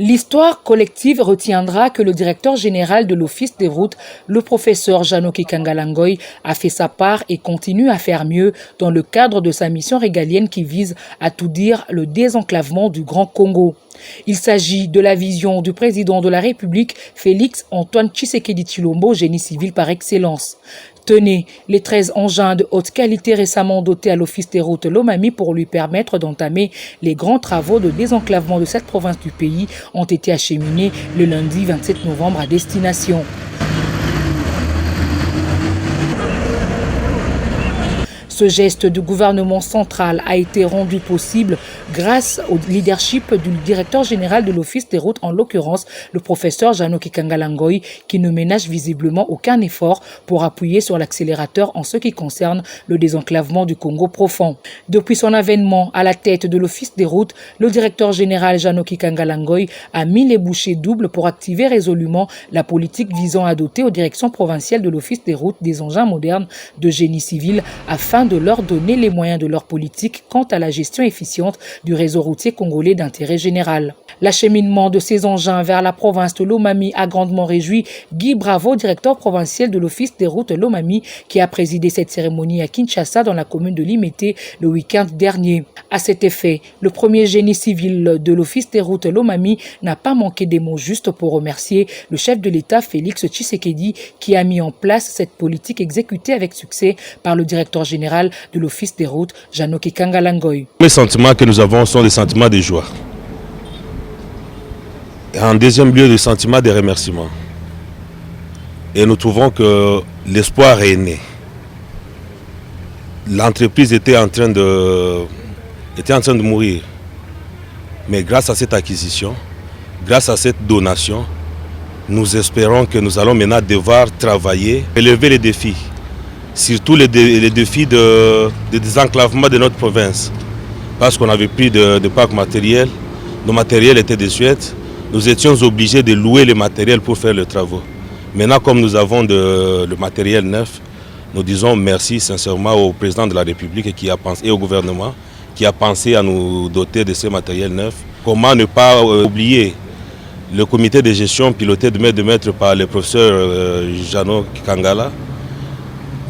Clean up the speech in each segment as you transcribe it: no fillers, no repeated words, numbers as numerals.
L'histoire collective retiendra que le directeur général de l'Office des routes, le professeur Janoky Kangalangoy, a fait sa part et continue à faire mieux dans le cadre de sa mission régalienne qui vise à tout dire le désenclavement du Grand Congo. Il s'agit de la vision du président de la République, Félix Antoine Tshisekedi Tshilombo, génie civil par excellence. Tenez, les 13 engins de haute qualité récemment dotés à l'Office des routes Lomami pour lui permettre d'entamer les grands travaux de désenclavement de cette province du pays ont été acheminés le lundi 27 novembre à destination. Ce geste du gouvernement central a été rendu possible grâce au leadership du directeur général de l'Office des routes, en l'occurrence le professeur Janoky Kangalangoy, qui ne ménage visiblement aucun effort pour appuyer sur l'accélérateur en ce qui concerne le désenclavement du Congo profond. Depuis son avènement à la tête de l'Office des routes, le directeur général Janoky Kangalangoy a mis les bouchées doubles pour activer résolument la politique visant à doter aux directions provinciales de l'Office des routes des engins modernes de génie civil afin de leur donner les moyens de leur politique quant à la gestion efficiente du réseau routier congolais d'intérêt général. L'acheminement de ces engins vers la province de Lomami a grandement réjoui Guy Bravo, directeur provincial de l'Office des routes Lomami, qui a présidé cette cérémonie à Kinshasa dans la commune de Limete le week-end dernier. À cet effet, le premier génie civil de l'Office des routes Lomami n'a pas manqué des mots justes pour remercier le chef de l'État Félix Tshisekedi qui a mis en place cette politique exécutée avec succès par le directeur général de l'Office des routes, Janoky Kangalangoy. Les sentiments que nous avons sont des sentiments de joie. Et en deuxième lieu, des sentiments de remerciement. Et nous trouvons que l'espoir est né. L'entreprise était en train de mourir. Mais grâce à cette acquisition, grâce à cette donation, nous espérons que nous allons maintenant devoir travailler, élever les défis. Surtout les défis de désenclavement de notre province. Parce qu'on avait pris de parcs matériels, nos matériels étaient désuets, nous étions obligés de louer les matériels pour faire les travaux. Maintenant, comme nous avons le matériel neuf, nous disons merci sincèrement au président de la République qui a pensé, et au gouvernement qui a pensé à nous doter de ces matériels neufs. Comment ne pas oublier le comité de gestion piloté de maître par le professeur Janoky Kangala,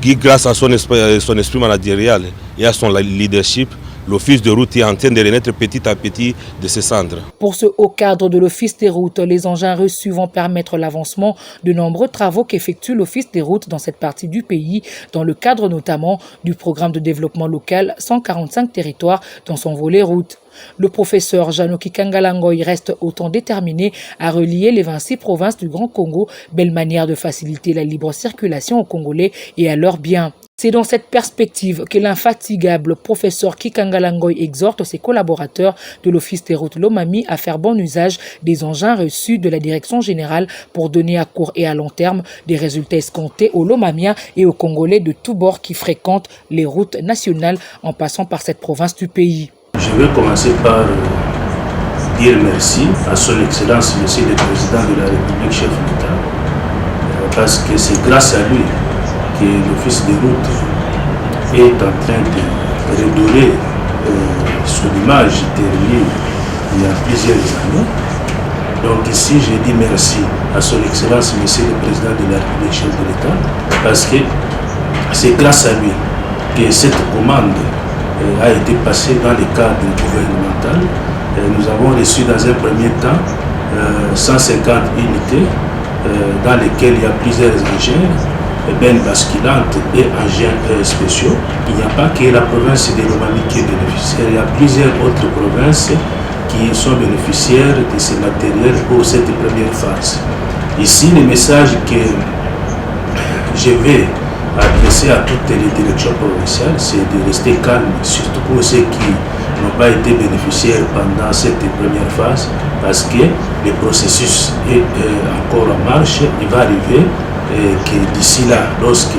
qui, grâce à son esprit managérial et à son leadership, l'Office de route est en train de renaître petit à petit de ses cendres. Pour ce haut cadre de l'Office des routes, les engins reçus vont permettre l'avancement de nombreux travaux qu'effectue l'Office des routes dans cette partie du pays, dans le cadre notamment du programme de développement local 145 territoires dans son volet route. Le professeur Janoky Kangalangoy reste autant déterminé à relier les 26 provinces du Grand Congo, belle manière de faciliter la libre circulation aux Congolais et à leurs biens. C'est dans cette perspective que l'infatigable professeur Kangalangoy exhorte ses collaborateurs de l'Office des routes Lomami à faire bon usage des engins reçus de la direction générale pour donner à court et à long terme des résultats escomptés aux Lomamiens et aux Congolais de tous bords qui fréquentent les routes nationales en passant par cette province du pays. Je vais commencer par dire merci à son Excellence, Monsieur le Président de la République, chef d'État, parce que c'est grâce à lui que l'Office des routes est en train de redorer son image terminée il y a plusieurs années. Donc ici, je dis merci à son Excellence, Monsieur le Président de la République, chef de l'État, parce que c'est grâce à lui que cette commande a été passée dans le cadre gouvernemental. Nous avons reçu dans un premier temps 150 unités dans lesquelles il y a plusieurs engins, bennes basculantes et engins spéciaux. Il n'y a pas que la province de Lomami qui est bénéficiaire, il y a plusieurs autres provinces qui sont bénéficiaires de ces matériels pour cette première phase. Ici, le message que je vais adresser à toutes les directions provinciales, c'est de rester calme, surtout pour ceux qui n'ont pas été bénéficiaires pendant cette première phase, parce que le processus est encore en marche. Il va arriver que d'ici là, lorsque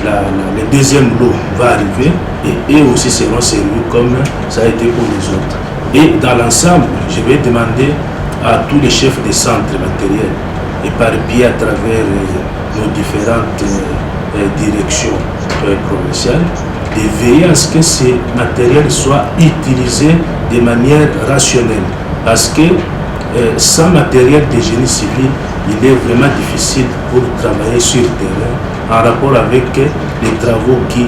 le deuxième lot va arriver, et eux aussi seront servis comme ça a été pour les autres. Et dans l'ensemble, je vais demander à tous les chefs de centres matériels, éparpillés à travers nos différentes directions provinciales, de veiller à ce que ces matériels soient utilisés de manière rationnelle. Parce que sans matériel de génie civil, il est vraiment difficile pour travailler sur le terrain en rapport avec les travaux qui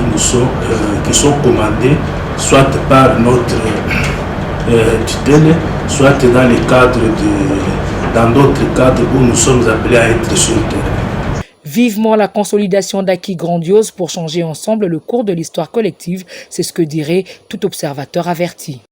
sont commandés, soit par notre tutelle, soit dans d'autres cadres où nous sommes appelés à être sur le terrain. Vivement la consolidation d'acquis grandioses pour changer ensemble le cours de l'histoire collective, c'est ce que dirait tout observateur averti.